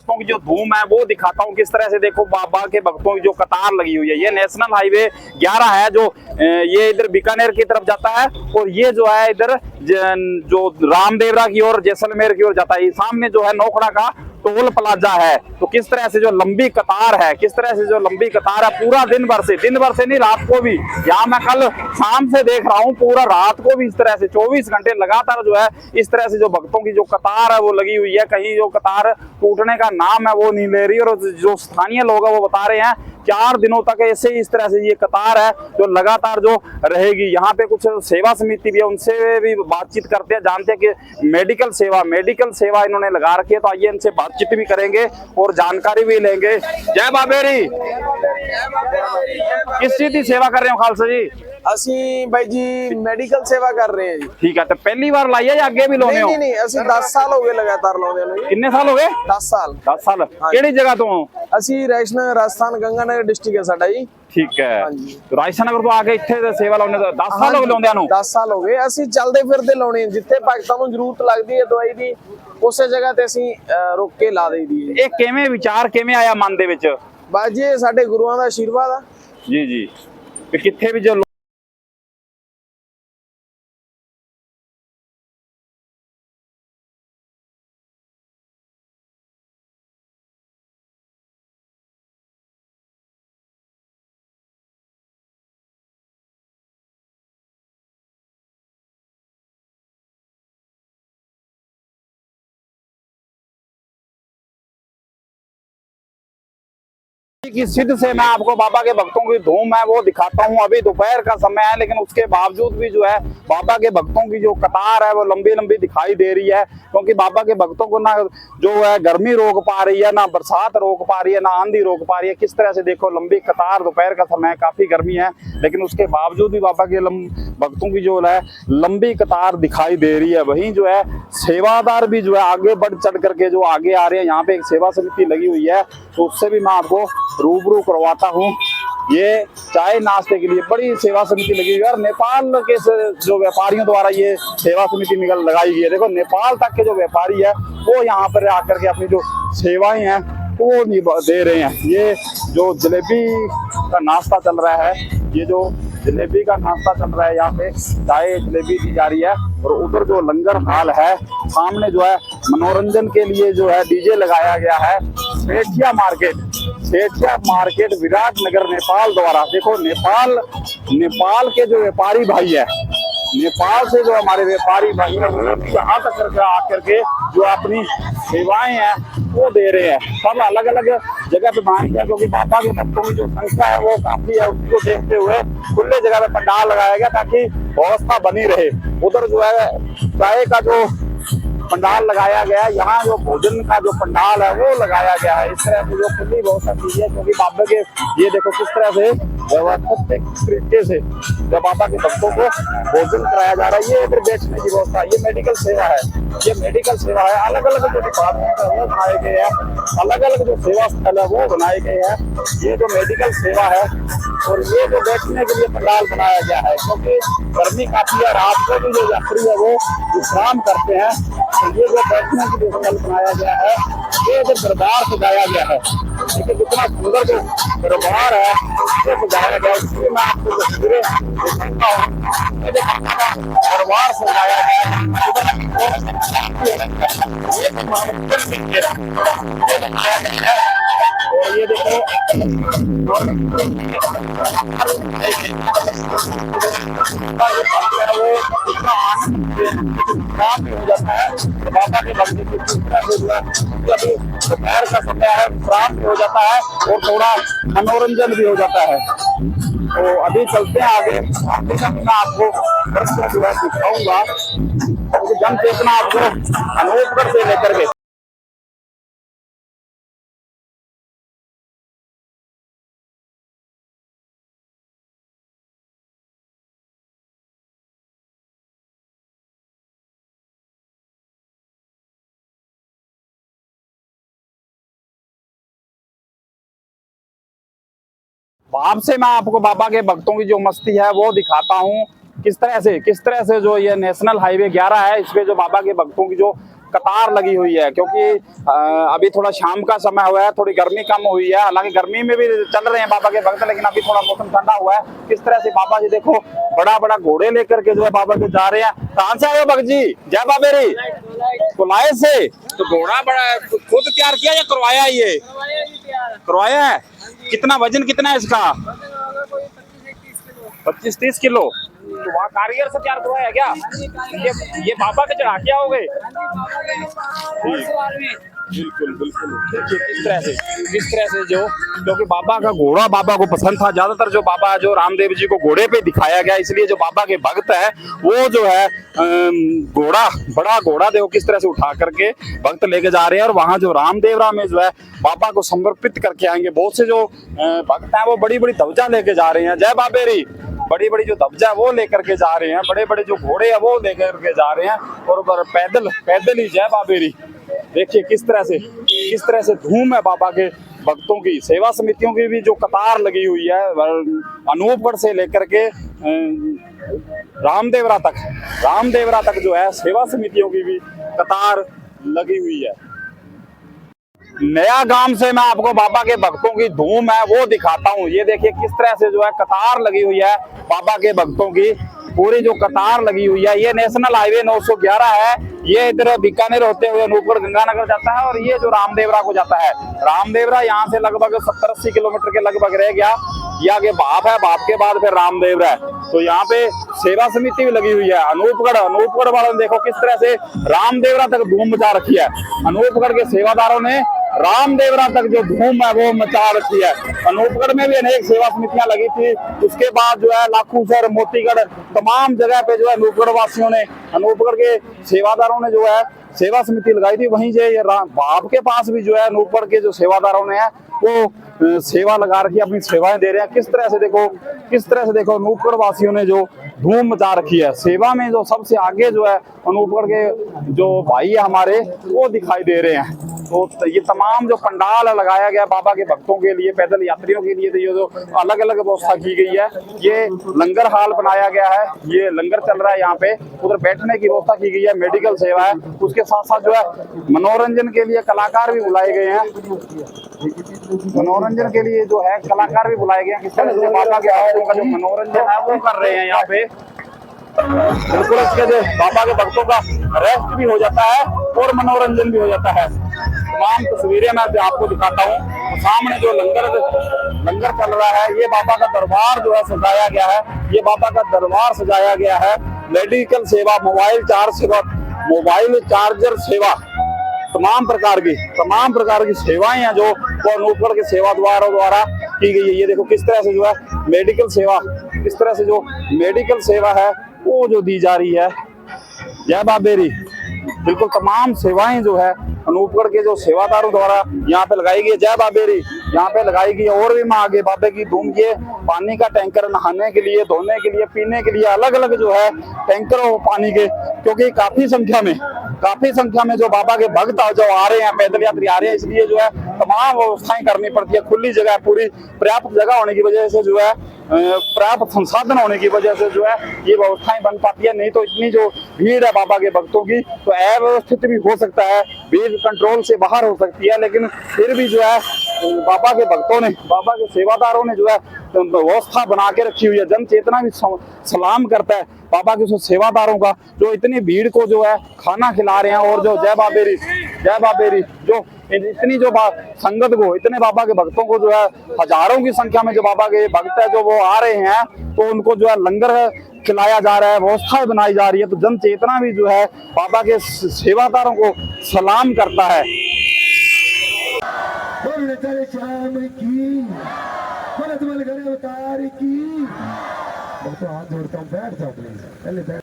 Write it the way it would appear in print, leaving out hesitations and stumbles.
भक्तों की जो धूम है वो दिखाता हूँ। किस तरह से देखो बाबा के भक्तों की जो कतार लगी हुई है। ये नेशनल हाईवे 11 है जो ये इधर बीकानेर की तरफ जाता है और ये जो है इधर जो रामदेवरा की ओर जैसलमेर की ओर जाता है। सामने जो है नोखड़ा का टोल प्लाजा है। तो किस तरह से जो लंबी कतार है, किस तरह से जो लंबी कतार है पूरा दिन भर से नहीं रात को भी, यहाँ मैं कल शाम से देख रहा हूँ पूरा रात को भी इस तरह से 24 घंटे लगातार जो है इस तरह से जो भक्तों की जो कतार है वो लगी हुई है। कहीं जो कतार टूटने का नाम है वो नहीं ले रही। और जो स्थानीय लोग है वो बता रहे हैं 4 दिनों तक ऐसे ही इस तरह से ये कतार है जो लगातार जो रहेगी। यहाँ पे कुछ सेवा समिति भी है, उनसे भी बातचीत करते हैं, जानते हैं कि मेडिकल सेवा इन्होंने लगा रखी है। तो आइए इनसे बातचीत भी करेंगे और जानकारी भी लेंगे। जय बाबेरी। किस चीज की सेवा कर रहे हो खालसा जी? असी भाई जी मेडिकल सेवा कर रहे हैं जी। ठीक है, तो पहली बार लाई है या अगे भी लाने हो? नहीं, असी 10 साल हो गए लगातार लाने ਨੂੰ। कितने साल हो गए? 10 साल। 10 साल। ਕਿਹੜੀ ਜਗ੍ਹਾ ਤੋਂ ਹੋ? ਅਸੀਂ ਰਾਜਸਥਾਨ ਗੰਗਾਨਗਰ डिस्ट्रिक्ट है साडा जी। ठीक है। तो राजस्थान नगर तो आके इत्थे सेवा लाने 10 साल हो गए लाਉਂਦਿਆਂ ਨੂੰ। 10 ਸਾਲ ਹੋ ਗਏ। ਅਸੀਂ ਚੱਲਦੇ ਫਿਰਦੇ ਲਾਉਣੇ ਜਿੱਥੇ ਭਗਤਾਂ ਨੂੰ ਜ਼ਰੂਰਤ ਲੱਗਦੀ ਹੈ ਦਵਾਈ ਦੀ ਉਸੇ ਜਗ੍ਹਾ ਤੇ ਅਸੀਂ ਰੁਕ ਕੇ ਲਾ ਦੇਈਦੀ ਹੈ। ਇਹ ਕਿਵੇਂ ਵਿਚਾਰ ਕਿਵੇਂ ਆਇਆ ਮਨ ਦੇ ਵਿੱਚ? ਬਸ ਜੀ ਸਾਡੇ ਗੁਰੂਆਂ ਦਾ ਆਸ਼ੀਰਵਾਦ ਆ ਜੀ ਜੀ। ਕਿ ਕਿੱਥੇ ਵੀ ਜੋ की सिद्ध से मैं आपको बाबा के भक्तों की धूम है वो दिखाता हूँ। अभी दोपहर का समय है लेकिन उसके बावजूद भी जो है बाबा के भक्तों की जो कतार है वो लंबी लंबी दिखाई दे रही है। क्योंकि बाबा के भक्तों को ना जो है गर्मी रोक पा रही है, ना बरसात रोक पा रही है, ना आंधी रोक पा रही है। किस तरह से देखो लंबी कतार, दोपहर का समय काफी गर्मी है लेकिन उसके बावजूद भी बाबा के भक्तों की जो है लंबी कतार दिखाई दे रही है। वहीं जो है सेवादार भी जो है आगे बढ़ चढ़ करके जो आगे आ रहे हैं। यहाँ पे एक सेवा समिति लगी हुई है तो उससे भी मैं आपको रूबरू करवाता हूँ। ये चाय नाश्ते के लिए बड़ी सेवा समिति लगी हुई है और नेपाल के जो व्यापारियों द्वारा ये सेवा समिति लगाई गई है। देखो नेपाल तक के जो व्यापारी है वो यहाँ पर आकर के अपनी जो सेवाएं हैं वो दे रहे हैं। ये जो जलेबी का नाश्ता चल रहा है, ये जो जलेबी का नाश्ता चल रहा है, यहाँ पे चाय जलेबी दी जा रही है। और उधर जो लंगर हाल है सामने जो है मनोरंजन के लिए जो है डीजे लगाया गया है। सेठिया मार्केट विराटनगर नेपाल द्वारा। देखो नेपाल के जो व्यापारी भाई है, नेपाल से जो हमारे व्यापारी भाई है वो यहाँ तक आकर के जो अपनी सेवाएं हैं वो दे रहे हैं। सब अलग अलग जगह पे मान गया क्योंकि बाबा के भक्तों की जो संख्या है वो काफी है। उसको देखते हुए खुले जगह पे पंडाल लगाया गया ताकि व्यवस्था बनी रहे। उधर जो है चाय का जो पंडाल लगाया गया है, यहाँ जो भोजन का जो पंडाल है वो लगाया गया है। इस तरह से जो खुली व्यवस्था की है क्योंकि बाबा के ये देखो किस तरह से व्यवस्थित तरीके से जब बाबा के भक्तों को भोजन कराया जा रहा है। ये इधर बेचने की व्यवस्था, ये मेडिकल सेवा है, ये मेडिकल सेवा है। अलग अलग जो डिपार्टमेंट है वो बनाए गए हैं, अलग अलग जो सेवा स्थल है वो बनाए गए हैं। ये जो मेडिकल सेवा है और ये जो बैठने के लिए पंडाल बनाया गया है क्योंकि गर्मी काफी है, रात को भी जो यात्री है वो विश्राम करते हैं। तो ये जो बैठने के लिए स्थल बनाया गया है, ये जो दरबार सजाया गया है, देखिए कितना सुंदर जो दरबार है ये सजाया गया है। इसलिए मैं आपको तस्वीरें दिखाता हूँ। दरबार सजाया गया है और ये देखो वो कितना आनंद हो जाता है। बाबा के भक्ति की अभी दोपहर का समय है, प्राप्त हो जाता है और थोड़ा मनोरंजन भी हो जाता है। तो अभी चलते हैं आगे मैं आपको दृश्य जो है दिखाऊंगा क्योंकि जन चेतना आपको अनूपगढ़ से लेकर के भाव से मैं आपको बाबा के भक्तों की जो मस्ती है वो दिखाता हूँ। किस तरह से जो ये नेशनल हाईवे 11 है इस पे जो बाबा के भक्तों की जो कतार लगी हुई है, क्योंकि अभी थोड़ा शाम का समय हुआ है, थोड़ी गर्मी कम हुई है। हालांकि गर्मी में भी चल रहे हैं बाबा के भक्त, लेकिन अभी थोड़ा मौसम ठंडा हुआ है। किस तरह से बाबा जी देखो बड़ा बड़ा घोड़े लेकर के जो है बाबा के जा रहे हैं। कहाँ से आए हो भक्त जी? जय बाबेरी कुलाए से। तो घोड़ा बड़ा खुद तैयार किया या करवाया? ये करवाया है। कितना वजन कितना है इसका? 25-30 किलो। तो वहाँ कारीगर से तैयार करवाया क्या? ये बाबा के चढ़ा के आओगे? बिल्कुल बिल्कुल। देखिए किस तरह से जो, क्योंकि बाबा का घोड़ा बाबा को पसंद था। ज्यादातर जो बाबा जो रामदेव जी को घोड़े पे दिखाया गया, इसलिए जो बाबा के भक्त है वो जो है घोड़ा, बड़ा घोड़ा देखो किस तरह से उठा करके भक्त लेके जा रहे हैं। और वहाँ जो रामदेवरा में जो है बाबा को समर्पित करके आएंगे। बहुत से जो भक्त हैं वो बड़ी बड़ी ध्वजा लेके जा रहे हैं। जय बाबेरी। बड़ी बड़ी जो ध्वजा वो लेकर के जा रहे हैं, बड़े बड़े जो घोड़े हैं वो लेकर के जा रहे हैं। और पैदल पैदल ही जय बाबेरी। देखिए किस तरह से धूम है बाबा के भक्तों की। सेवा समितियों की भी जो कतार लगी हुई है, अनूपगढ़ से लेकर के रामदेवरा तक जो है सेवा समितियों की भी कतार लगी हुई है। नया गांव से मैं आपको बाबा के भक्तों की धूम है वो दिखाता हूँ। ये देखिए किस तरह से जो है कतार लगी हुई है बाबा के भक्तों की। पूरी जो कतार लगी हुई है, ये नेशनल हाईवे 911 है। ये इधर बीकानेर होते हुए अनूपगढ़ गंगानगर जाता है, और ये जो रामदेवरा को जाता है। रामदेवरा यहाँ से लगभग 70-80 किलोमीटर के लगभग रह गया। ये आगे बाप है, बाप के बाद फिर रामदेवरा है। तो यहाँ पे सेवा समिति भी लगी हुई है। अनूपगढ़ वालों ने देखो किस तरह से रामदेवरा तक धूम मचा रखी है। अनूपगढ़ के सेवादारों ने रामदेवरा तक जो धूम है वो मचा रखी है। अनूपगढ़ में भी अनेक सेवा समितियां लगी थी। उसके बाद जो है लाखूसर, मोतीगढ़, तमाम जगह पे जो है अनूपगढ़ वासियों ने, अनूपगढ़ के सेवादारों ने जो है सेवा समिति लगाई थी। वहीं से बाप के पास भी जो है अनूपगढ़ के जो सेवादारों ने है वो सेवा लगा रखी है, अपनी सेवाएं दे रहे हैं। किस तरह से देखो अनूपगढ़ वासियों ने जो धूम मचा रखी है। सेवा में जो सबसे आगे जो है अनूपगढ़ के जो भाई है हमारे वो दिखाई दे रहे हैं। तो ये तमाम जो पंडाल लगाया गया बाबा के भक्तों के लिए, पैदल यात्रियों के लिए, तो ये जो अलग अलग व्यवस्था की गई है। ये लंगर हाल बनाया गया है, ये लंगर चल रहा है यहाँ पे। उधर बैठने की व्यवस्था की गई है, मेडिकल सेवा है। उसके साथ साथ जो है मनोरंजन के लिए कलाकार भी बुलाए गए हैं। मनोरंजन के लिए जो है कलाकार भी बुलाए गए हैं। किस तरह से बाबा के भक्तों का जो मनोरंजन है वो कर रहे हैं यहाँ पे। बिल्कुल इसके जो बाबा के भक्तों का रेस्ट भी हो जाता है और मनोरंजन भी हो जाता है। तमाम तस्वीरें मैं आपको दिखाता हूँ। सामने जो लंगर चल रहा है, ये बाबा का दरबार जो है सजाया गया है। ये बाबा का दरबार सजाया गया है। मेडिकल सेवा, मोबाइल चार्जर सेवा, तमाम प्रकार की सेवाएं हैं जो वो अनूपगढ़ के सेवादारों द्वारा की गई है। ये देखो किस तरह से जो है मेडिकल सेवा है वो जो दी जा रही है। जय बाबेरी। बिल्कुल तमाम सेवाएं जो है अनूपगढ़ के जो सेवादारों द्वारा यहाँ पे लगाई गई है। जय बाबेरी यहाँ पे लगाई गई है। और भी मैं आगे बाबे की धूम किए पानी का टैंकर, नहाने के लिए, धोने के लिए, पीने के लिए अलग अलग जो है टैंकर हो पानी के। क्योंकि काफी संख्या में जो बाबा के भक्त जो आ रहे हैं, पैदल यात्री आ रहे हैं, इसलिए जो है तमाम व्यवस्थाएं करनी पड़ती है। खुली जगह, पूरी पर्याप्त जगह होने की वजह से जो है, पर्याप्त संसाधन होने की वजह से जो है ये व्यवस्थाएं बन पाती है। नहीं तो इतनी जो भीड़ है बाबा के भक्तों की, तो अव्यवस्थित भी हो सकता है, भीड़ कंट्रोल से बाहर हो सकती है। लेकिन फिर भी जो है बाबा के भक्तों ने, बाबा के सेवादारों ने जो है व्यवस्था बना के रखी हुई है। जन चेतना भी सलाम करता है बाबा के सेवादारों का, जो इतनी भीड़ को जो है खाना खिला रहे हैं। और जो जय बाबेरी जो इतनी जो संगत को, इतने बाबा के भक्तों को जो है हजारों की संख्या में जो बाबा के भक्त है जो वो आ रहे हैं, तो उनको जो है लंगर खिलाया जा रहा है, व्यवस्थाएं बनाई जा रही है। तो जन चेतना भी जो है बाबा के सेवादारों को सलाम करता है। तो हाथ जोड़ता हूँ, बैठ जाओ प्लीज।